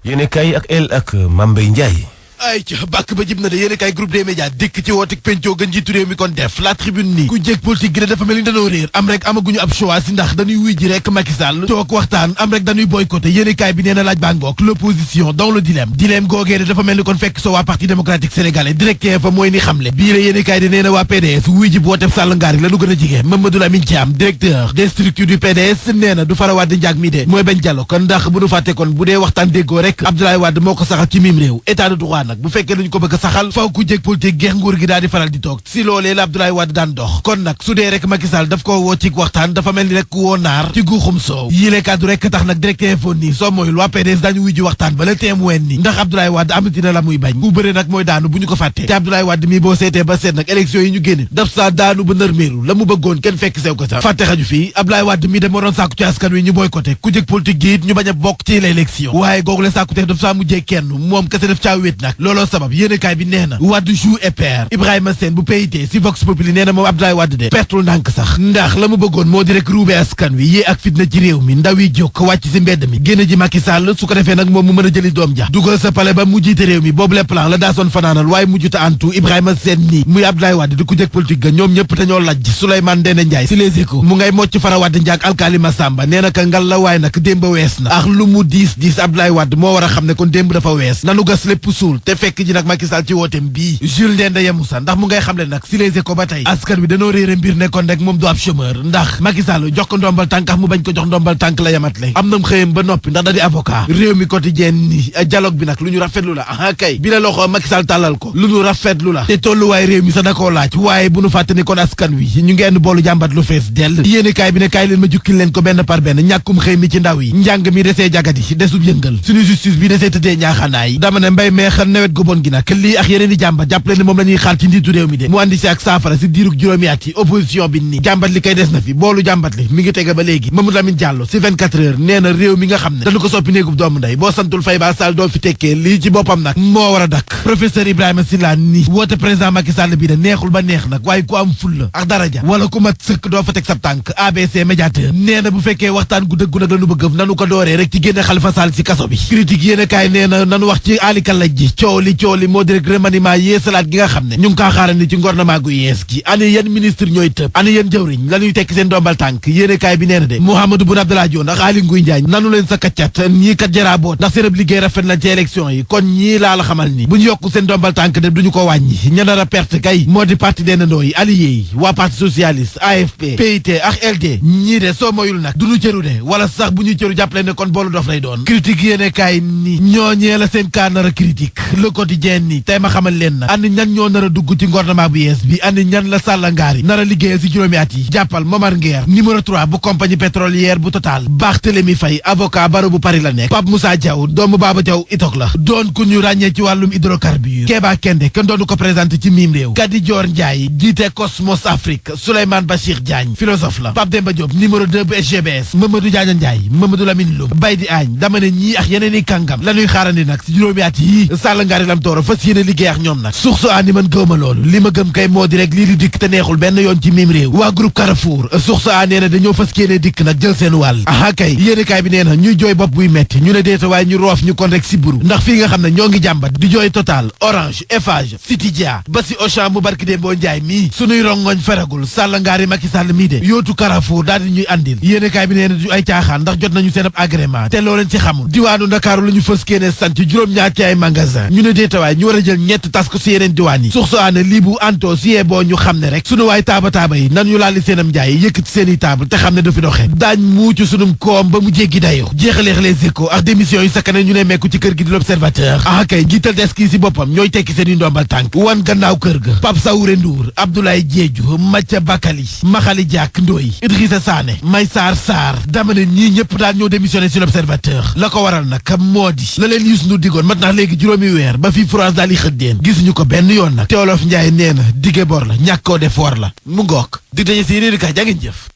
yéen kay ak el ak Mame Mbaye Ndiaye. ay ca bàkk ba jib na de yéen kay groupe des médias dikk ci wootik pencoo gën njiitu réew mi kon def la tribune nii ku jéeg politique gi dafa mel ni dañoo réer am rek amaguñu ab choix si ndax dañuy wuy ji rek Macky Sall toog waxtaan am rek dañuy boycotté yéen kay bi nee na laaj baa ngoog l'opposition dans le dilemme googee de dafa mel ni kon fekk soo waa parti démocratique sénégalais directeur fa mooy ni xamle bii la yéen kay di nee na waa PDS wuy ji bu wooteb Sall ngaari la nu gën a jige Mamadou Lamine Thiam directeur des structures du PDS nee na du fara Wade njaag mi de mooy bañ jàllo kon ndax bu nu fàtte kon bu dee waxtaan déggoo rek Abdoulaye Wade moo ko saxal ci mim réew état de droit nag bu fekkee dañu ko bëgg saxal faw ku jéeg politique geex nguur gi daal di faral di toog si loolee la Abdoulaye Wade daan dox kon nag su dee rek Macky Sall daf ko woo ci waxtaan dafa mel ni rek ku woo naar ci guuxum soow yile kàddu rek tax nag directeur info nii soo mooyul waa PDS dañu wuy ji waxtaan ba la témoin ni ndax Abdoulaye Wade amati na la muy bañ ku bëre nag mooy daanu bu ñu ko fàttee te Abdoulaye Wade mii boo seetee ba seet nag élection yi ñu génn daf saa daanu ba nërmeeru la mu bëggoon kenn fekk sew ko sax fàtte xaju fii Abdoulaye Wade mii dem moo doon sàkku ci askan wi ñu boycotté ku jéeg politique gi it ñu bañ a bokk ci l'élection waaye googu la sàkku te daf saa mujjee kenn moom kese daf caa wéet nag looloo sabab yéenekaay bi nee na Wade joue et perd Ibrahima Sène bu PIT si Vox Populi nee na moom Abdoulaye Wade de pertul ndànk sax ndax la mu bëggoon moo di rek ruube askan wi yée ak fitna ci réew mi ndaw yi jóg wàcc si mbedd mi génn ji Macky Sall su ko defee nag moom mu mën a jëli doom ja dugal sa palais ba mu jiite réew mi boobu le plan la daasoon fanaanal waaye mujjuta antu Ibrahima Sène nii muy Abdoulaye Wade di ku jëkk politique ga ñoom ñëpp dañoo lajj Souleymane Ndéné Ndiaye si Les Échos mu ngay mocc fara Wade njaag alkaali Massamba nee na ka ngal la waaye nag démb wees na ak lu mu diis Abdoulaye Wade moo war a xam ne kon démb dafa wees nanu gas lépp suul te fekk ji nag Macky Sall ci wootem bii Jules Ndéné Yemoussa ndax mu ngay xam le nag si Les Échos ba tey askan wi dañoo réere mbir nekkoon rek moom du ab chômeur ndax Macky Sall jox ko ndombal tànk mu bañ ko jox ndombal tànk la yamat le am nam xëyam ba noppi ndax da di avocat réew mi quotidien ni dialogue bi nag lu ñu rafetlu la aha kay bi la loxo Macky Sall tàllal ko lu ñu rafetlu la te tolluwaay réew mi sax da koo laaj waaye bu nu fàtte ni kon askan wi ñu ngeen boolu jàmbat lu fees dell yéeni kaay bi ne kaay leen ma jukkil leen ko benn par benn ñàkkum xëy mi ci ndaw yi njàng mi desee jagati desub yëngal suñu justice bi desee tëddee ñaaxanaay dama ne mbay meexal nawet gu bon gi nag lii ak yeneen i jàmbat jàpp leen ne moom la ñuy xaar ci njiitu réew mi de mu andi si ak saafara si diirug juróomi at yi opposition bi ni jàmbat li kay des na fi boolu jàmbat li mi ngi tege ba léegi Mamadou Lamine Diallo si 24 heures nee na réew mi nga xam ne dañu ko soppi néegub doomu ndey boo santul Faye Ba Sall doo fi tekkee lii ci boppam nag moo war a dakk professeur Ibrahima Sylla ni woote président Macky Sall bi de neexul ba neex nag waaye ku am fulla ak daraja wala ku mat sëkk doo fa teg sab tànk ABC médiateur nee na bu fekkee waxtaan gu dëggu nag la nu bëgg nanu ko dooree rek ci génne Khalifa Sall si kaso bi critique yéen a kaay nee na nanu wax ci alikallaj ji coow li moo di rek remaniement yeesalaat gi nga xam ne ñu ngi kaa xaaral ni ci ngornement gu yees gi ani yéen ministre ñooy tëb ani yéen jëwriñ la ñuy tekki seen dombal tànk yéen a kaay bi nee na de Mouhamadou Boun Abdallah Dionne ak Aly Ngouille Ndiaye nanu leen sa kaccat ñii kat jaraaboot ndax seen liggéey rafet na ci élection yi kon ñii laa la xamal ni bu ñu yokk seen dombal tànk de duñu ko wàññi ña nar a perte kay moo di parti dendandoo yi allié yi waa parti socialiste AFP PIT ak LD ñii de soo moyul nag duñu cëru de wala sax bu ñuy cëru jàppale ne kon boolu dof lay doon critique yéen a kaay ni ñooñee la seen kaa nar a critique le quotidien ni tey ma xamal leen na andi ñan ñoo nar a dugg ci ngornement bu yees bi andi ñan la Sall ngaari nar a liggéeyal si juróomi at yi jàppal Momar Nguer numéro 3 bu compagnie pétrolière bu Total Barthélémy Faye avocat baro bu Paris la nekk Pape Moussa Diaw doomu Baba Diaw itok la doon ku ñu ràññee ci wàllum hydrocarbure Kéba Kendé kenn doonu ko présenté ci miim réew Kadi Dior Ndiaye jiite Cosmos Afrique Souleymane Bachir Diagne philosophe la Pape Demba Diop numéro 2 bu SGBS Mamadou Diagne Ndiaye Mamadou Lamine Loum Baydi Agne dama ne ñii ak yeneen i kàngam la ñuy xaarandi nag si juróomi at yi Sall ngaari lam tooro fas yéene liggéey ak ñoom nag source a ni man gëwma loolu li ma gëm kay moo di rek lii di dikk te neexul benn yoon ci miim réew waa groupe Carrefour source a nee na dañoo fas yéene dikk nag jël seen wàll aha kay yéenekaay bi nee na ñuy jooy bopp buy metti ñu ne déeta waaye ñu roof ñu kon rek si buru ndax fii nga xam ne ñoo ngi jàmbat di jooy Total Orange Eiffage Citydia ba si Auchan mu barki dee boo njaay mii sunuy rongoñ feragul Sall ngaari Macky Sall mii de yootu Carrefour daal di ñuy andil yéenekaay bi nee na du ay caaxaan ndax jot nañu seen ab agrément te loo leen ci xamul diwaanu Ndakaaru la ñu fas yéene sant juróom-ñaar ci ay magasin ñu ne déeta waaye ñu war a jël ñett tas ko si yeneen diwaan yi source aane lii bu anto siyee boo ñu xam ne rek sunu waay taaba yi nan ñu laali seenam njaay yëkkati seen i table te xam ne du fi doxe daañ muucu sunum koom ba mu jéggi dayo jeexaleex Les Échos ak démission yi sakkane ñu ne mekku ci kër gi di l'Observateur ah kay jiital des kii si boppam ñooy tekki seen i ndombal tànk wan gannaaw kër ga Pape Saouré Ndour Abdoulaye Diédhiou Mathia Bakali Makhali Diack Ndoye Idrissa Sané May Sarr dama ne ñii ñëpp daal ñoo démissionné si l'Observateur la ko waral nag moo di la leen Youssou Ndour digoon mat nax léegi juróomi weer ba fii France daal di xëddeen gisuñu ko benn yoon nag te Wolof Njaay nee na dige bor la ñàkk koo def war la mu ngook di daje si yeneen i kaay jaa ngeen jëf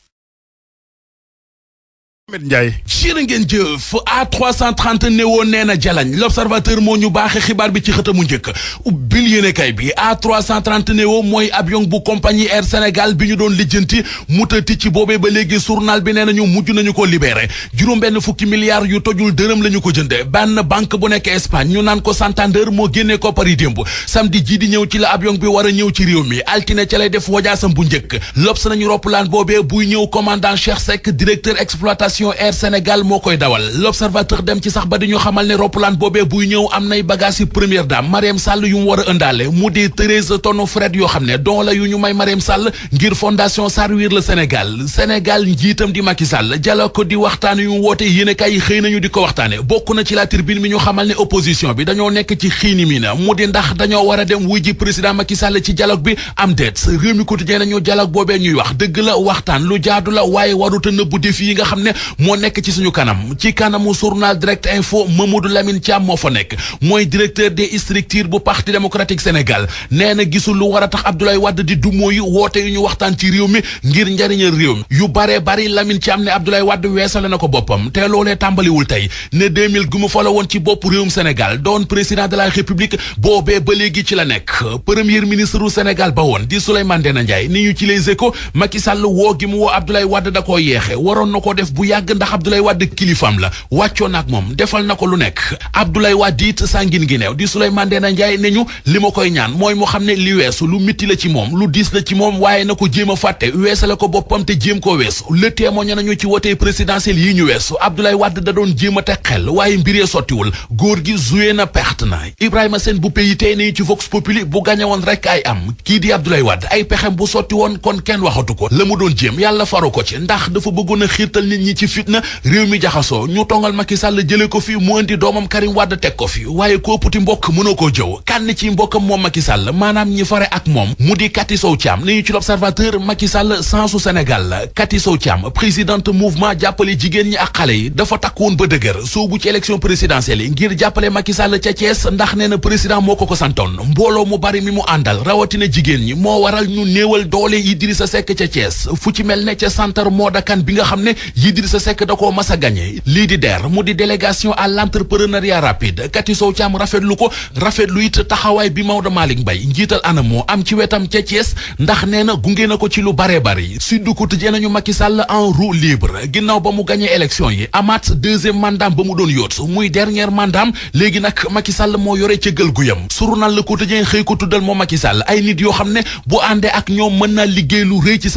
Jërë ngeen jëf A330 néewoon nee na jalañ l'observateur moo ñu baaxe xibaar bi ci xëtamu njëkk ubbil yéenekaay bi A330 néewo mooy avion bu compagnie Air Sénégal bi ñu doon lijjanti mu tëti ci boobee ba léegi journal bi nee nañu mujj nañu ko libéré juróom-benn fukki milliards yu tojul dërëm la ñu ko jënde benn banque bu nekk Espagne ñu naan ko Santander moo génnee ko Paris démb samedi ji di ñëw ci la avion bi war a ñëw ci réew mi altine ca lay def wajaasam bu njëkk L'Obs nañu roppalaan boobee buy ñëw commandant Cheikh Seck directeur exploitation Air Sénégal moo koy dawal l'observateur dem ci sax ba di ñu xamal ne roppalaan boobee buy ñëw am nay bagages yi première dame Marième Sall yu mu war a ëndaale mu di 13 tonnes fret yoo xam ne don la yu ñu may Marième Sall ngir fondation Servir le Sénégal njiitam di Macky Sall jala ko di waxtaan yu mu woote yéenekaay yi xëy nañu di ko waxtaane bokk na ci la tribune mi ñu xamal ne opposition bi dañoo nekk ci xiini mi na mu di ndax dañoo war a dem wuy ji président Macky Sall ci dialogue bi am déet réew mi quotidien nañu dialogue boobee ñuy wax dëgg la waxtaan lu jaadu la waaye waruta nëbbu défi yi nga xam ne moo nekk ci suñu kanam ci kanamu journal Direct Info Mamadou Lamine Thiam moo fa nekk mooy directeur des structures bu parti démocratique Sénégal nee na gisul lu war a tax Abdoulaye Wade di dumóoyu woote yu ñu waxtaan ci réew mi ngir njariñal réew mi yu bare bari Lamine Thiam ne Abdoulaye Wade weesale na ko boppam te loolee tàmbaliwul tey ne 2000 gu mu fa la woon ci bopp réewum Sénégal doon président de la République boobee ba léegi ci la nekk premier ministre du Sénégal ba woon di Souleymane Ndéné Ndiaye ni ñu ci Les Échos Macky Sall woo gi mu woo Abdoulaye Wade da koo yeexe waroon na ko def bu yàgg ndax Abdoulaye Wade kilifaam la wàccoon ak moom defal na ko lu nekk Abdoulaye Wade it sàngin gi neew di Souleymane Ndéné Ndiaye ne ñu li ma koy ñaan mooy mu xam ne li weesu lu mitti la ci moom lu diis la ci moom waaye na ko jéem a fàtte weesale ko boppam te jéem koo weesu le témoin nañu ci wote présidentiel yi ñu weesu Abdoulaye Wade da doon jéem a teg xel waaye mbiree sottiwul góor gi joué na perte na Ibrahima Sène bu PIT ne ci Vox Populi bu gañe woon rek ay am kii di Abdoulaye Wade ay pexem bu sotti woon kon kenn waxatu ko la mu doon jéem yàlla faru ko ci ndax dafa bëggoon a xiirtal nit ñi ci fitna réew mi jaxasoo ñu tongal Macky Sall jële ko fi mu indi doomam Karim Wade teg ko fi waaye koo puti mbokk mënoo koo jëw kan ci mbokkam moom Macky Sall maanaam ñi fare ak moom mu di Kati Sow Thiam ni ñu ci l'Observateur Macky Sall sansu Sénégal la Kati Sow Thiam présidente mouvement jàppale jigéen ñi ak xale yi dafa takk woon ba dëgër soobu ci élection présidentielle yi ngir jàppale Macky Sall ca Thiès ndax nee na président moo ko santoon mbooloo mu bari mi mu àndal rawatina jigéen ñi moo waral ñu néewal doole Idrissa Seck ca Thiès fu ci mel ne ca centre Modakan bi nga xam ne Idrissa Seck da koo mas a gagné lii di DER mu di délégation à l'entrepreneuriat rapide Kati Sow Thiam rafetlu ko rafetlu it taxawaay bi Maodo Malick Mbaye njiital ANAMO am ci wetam ca Thiès ndax nee na gunge na ko ci lu bare bari Sud Quotidien nañu Macky Sall en roue libre ginnaaw ba mu gagné élection yi amaat deuxième mandat ba mu doon yóot muy dernier mandat léegi nag Macky Sall moo yore ca gël guyam journal Le Quotidien xëy ko tuddal moo Macky Sall ay nit yoo xam ne bu àndee ak ñoom mën naa liggéey lu rëy ci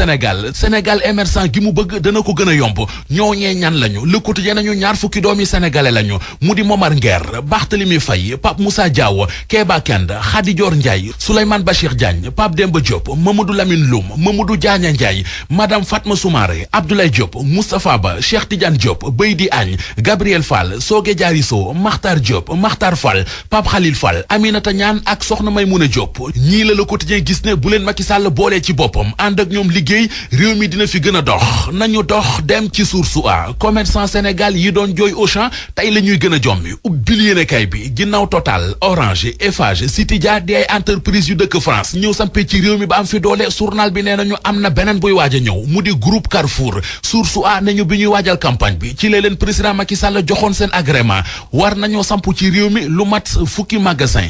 Sénégal émergent gi mu bëgg dana ko gën a yomb ñooñee ñan lañu Le Quotidien nañu ñaar fukki doomi sénégalais lañu mu di Momar Nguer Barthélémy Faye Pape Moussa Diaw Kéba Kend Khady Dior Ndiaye Souleymane Bachir Diagne Pape Demba Diop Mamadou Lamine Loum Mamadou Diagne Ndiaye Madame Fatma Soumaré Abdoulaye Diop Moustapha Ba Cheikh Tidiane Diop Beydi Agne Gabriel Fall Sogue Diarisso Makhtar Diop Makhtar Fall Pape Khalil Fall Aminata Niane ak Soxna Maymouna Diop ñii la Le Quotidien gis ne bu leen Macky Sall boolee ci boppam ànd ak ñoom liggéey réew mi dina fi gën a dox nañu dox dem ci Source A commerçant Sénégal yi doon jooy Auchan tey la ñuy gën a jommi ubbil yéenekaay bi ginnaaw Total Orange Eiffage Citydia di ay entreprise yu dëkk France ñëw sampe ci réew mi ba am fi doole journal bi nee nañu am na beneen buy waaj a ñëw mu di groupe Carrefour Source A nañu bi ñuy waajal campagne bi ci la leen président Macky Sall joxoon seen agrément war nañoo samp ci réew mi lu mat fukki magasin.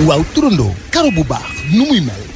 waaw turandoo karo bu baax nu muy mel.